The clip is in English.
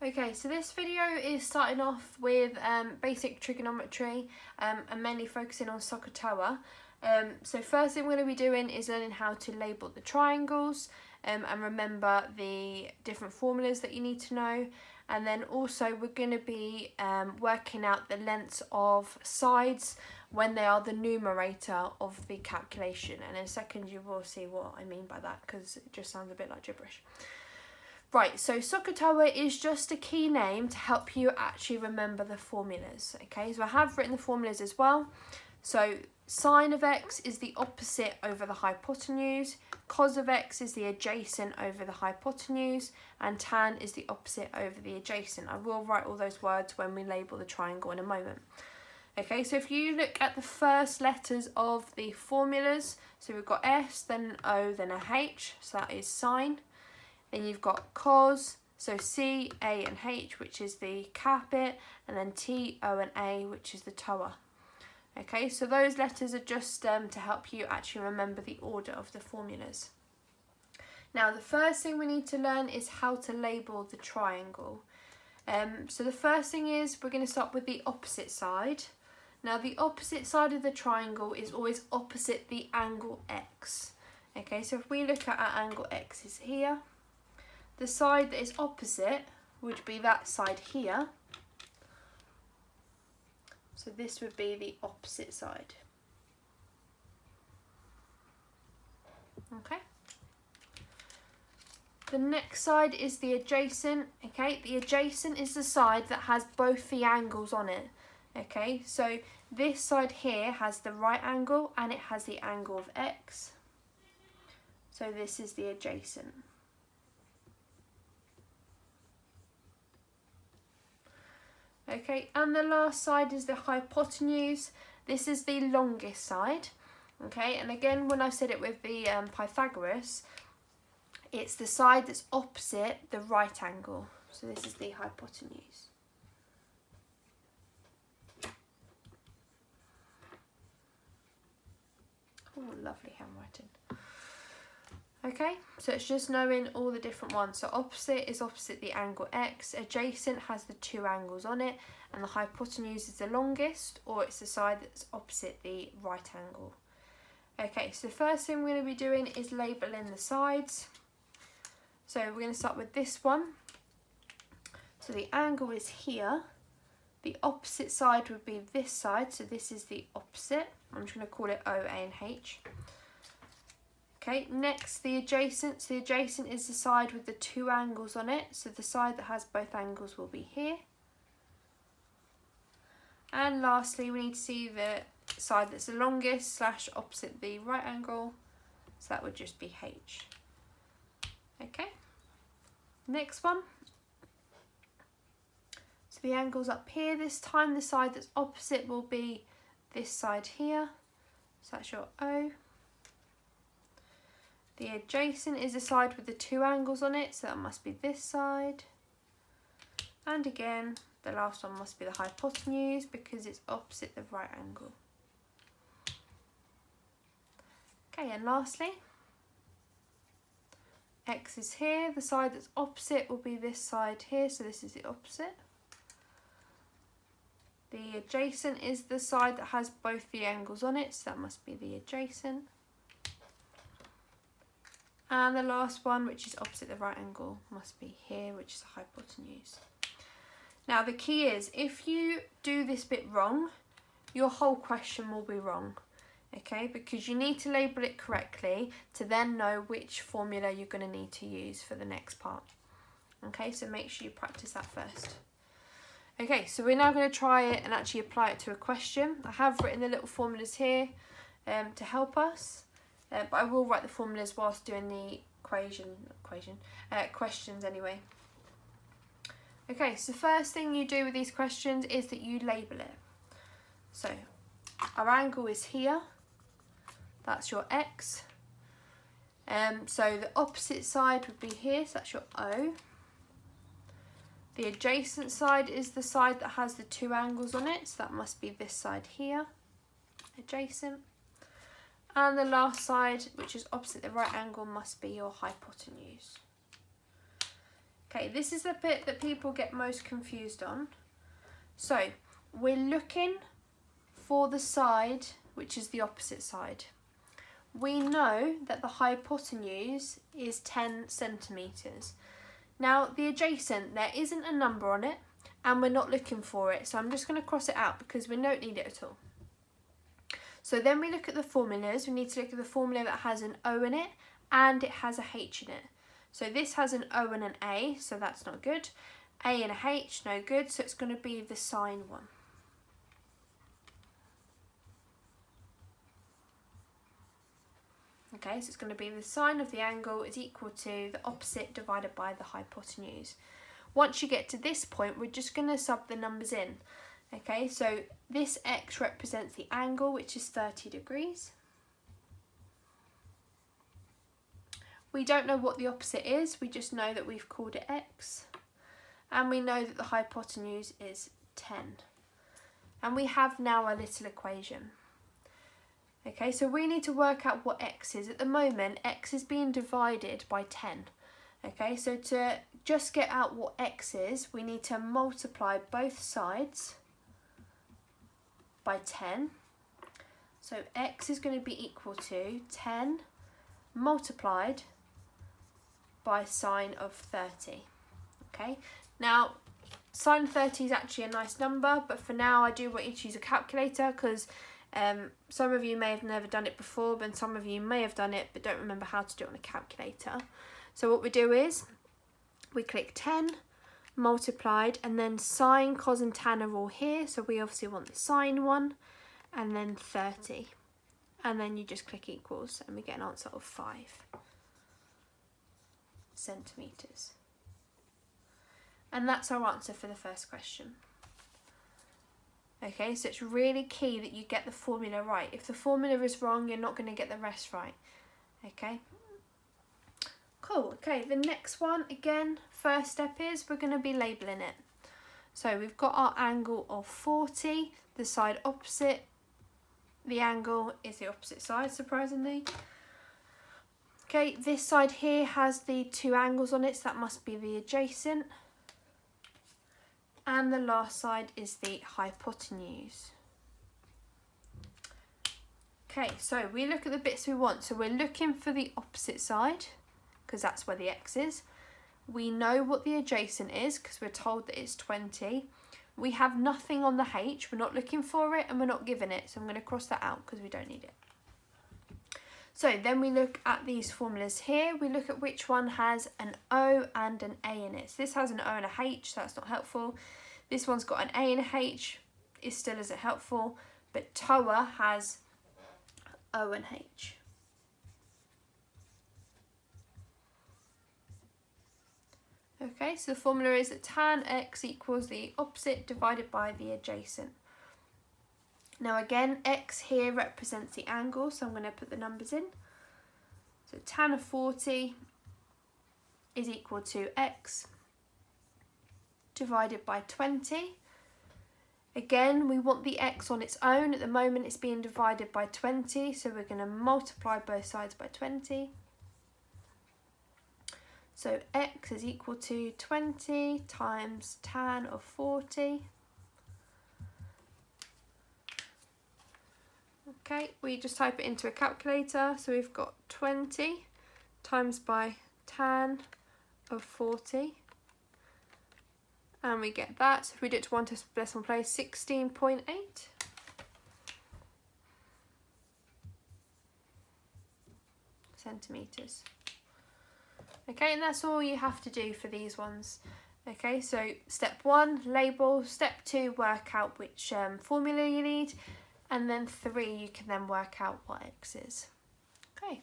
Okay, so this video is starting off with basic trigonometry and mainly focusing on SOHCAHTOA. So first thing we're going to be doing is learning how to label the triangles and remember the different formulas that you need to know. And then also we're going to be working out the lengths of sides when they are the numerator of the calculation. And in a second you will see what I mean by that, because it just sounds a bit like gibberish. Right, so SOHCAHTOA is just a key name to help you actually remember the formulas. Okay, so I have written the formulas as well. So sine of x is the opposite over the hypotenuse, cos of x is the adjacent over the hypotenuse, and tan is the opposite over the adjacent. I will write all those words when we label the triangle in a moment. Okay, so if you look at the first letters of the formulas, so we've got S, then O, then a H, so that is sine. Then you've got cos, so C, A and H, which is the CAH bit, and then T, O and A, which is the TOA. Okay, so those letters are just to help you actually remember the order of the formulas. Now the first thing we need to learn is how to label the triangle. So the first thing is we're going to start with the opposite side. Now the opposite side of the triangle is always opposite the angle X. Okay, so if we look at our angle X is here. The side that is opposite would be that side here. So this would be the opposite side. Okay. The next side is the adjacent. Okay, the adjacent is the side that has both the angles on it. Okay, so this side here has the right angle and it has the angle of X. So this is the adjacent. Okay, and the last side is the hypotenuse. This is the longest side. Okay, and again, when I said it with the Pythagoras, it's the side that's opposite the right angle. So this is the hypotenuse. Oh, lovely handwriting. Okay, so it's just knowing all the different ones. So opposite is opposite the angle X, adjacent has the two angles on it, and the hypotenuse is the longest, or it's the side that's opposite the right angle. Okay, so the first thing we're going to be doing is labelling the sides. So we're going to start with this one. So the angle is here. The opposite side would be this side, so this is the opposite. I'm just going to call it O, A and H. Okay, next the adjacent. So the adjacent is the side with the two angles on it. So the side that has both angles will be here. And lastly, we need to see the side that's the longest / opposite the right angle. So that would just be H. Okay, next one. So the angle's up here this time. The side that's opposite will be this side here. So that's your O. The adjacent is the side with the two angles on it, so that must be this side. And again, the last one must be the hypotenuse because it's opposite the right angle. Okay, and lastly, X is here. The side that's opposite will be this side here, so this is the opposite. The adjacent is the side that has both the angles on it, so that must be the adjacent. And the last one, which is opposite the right angle, must be here, which is the hypotenuse. Now the key is, if you do this bit wrong, your whole question will be wrong. Okay, because you need to label it correctly to then know which formula you're going to need to use for the next part. Okay, so make sure you practice that first. Okay, so we're now going to try it and actually apply it to a question. I have written the little formulas here to help us. But I will write the formulas whilst doing the questions anyway. Okay, so the first thing you do with these questions is that you label it. So our angle is here. That's your X. So the opposite side would be here, so that's your O. The adjacent side is the side that has the two angles on it, so that must be this side here, adjacent. And the last side, which is opposite the right angle, must be your hypotenuse. Okay, this is the bit that people get most confused on. So we're looking for the side which is the opposite side. We know that the hypotenuse is 10 centimetres. Now the adjacent, there isn't a number on it and we're not looking for it, so I'm just going to cross it out because we don't need it at all. So then we look at the formulas. We need to look at the formula that has an O in it and it has a H in it. So this has an O and an A, so that's not good. A and a H, no good, so it's going to be the sine one. Okay, so it's going to be the sine of the angle is equal to the opposite divided by the hypotenuse. Once you get to this point, we're just going to sub the numbers in. Okay, so this x represents the angle, which is 30 degrees. We don't know what the opposite is, we just know that we've called it x. And we know that the hypotenuse is 10. And we have now our little equation. Okay, so we need to work out what x is. At the moment, x is being divided by 10. Okay, so to just get out what x is, we need to multiply both sides by 10. So x is going to be equal to 10 multiplied by sine of 30. Okay, now sine 30 is actually a nice number, but for now I do want you to use a calculator because some of you may have never done it before, but some of you may have done it but don't remember how to do it on a calculator. So what we do is we click 10 multiplied, and then sine, cos and tan are all here, so we obviously want the sine one, and then 30, and then you just click equals and we get an answer of 5 centimetres. And that's our answer for the first question. Okay, so it's really key that you get the formula right. If the formula is wrong, you're not going to get the rest right. Okay, cool. Okay, the next one, again, first step is we're going to be labelling it. So we've got our angle of 40, the side opposite the angle is the opposite side, surprisingly. Okay, this side here has the two angles on it, so that must be the adjacent. And the last side is the hypotenuse. Okay, so we look at the bits we want. So we're looking for the opposite side, because that's where the x is. We know what the adjacent is, because we're told that it's 20. We have nothing on the h, we're not looking for it, and we're not given it. So I'm going to cross that out, because we don't need it. So then we look at these formulas here. We look at which one has an O and an A in it. So this has an O and a H, so that's not helpful. This one's got an A and a H, it still isn't helpful. But TOA has O and H. Okay, so the formula is that tan x equals the opposite divided by the adjacent. Now again, x here represents the angle, so I'm going to put the numbers in. So tan of 40 is equal to x divided by 20. Again, we want the x on its own. At the moment it's being divided by 20, so we're going to multiply both sides by 20. So x is equal to 20 times tan of 40. Okay, we just type it into a calculator. So we've got 20 times by tan of 40. And we get that. So if we do it to one decimal place, 16.8. centimetres. Okay, and that's all you have to do for these ones. Okay, so step 1, label. Step 2, work out which formula you need. And then 3, you can then work out what x is. Okay.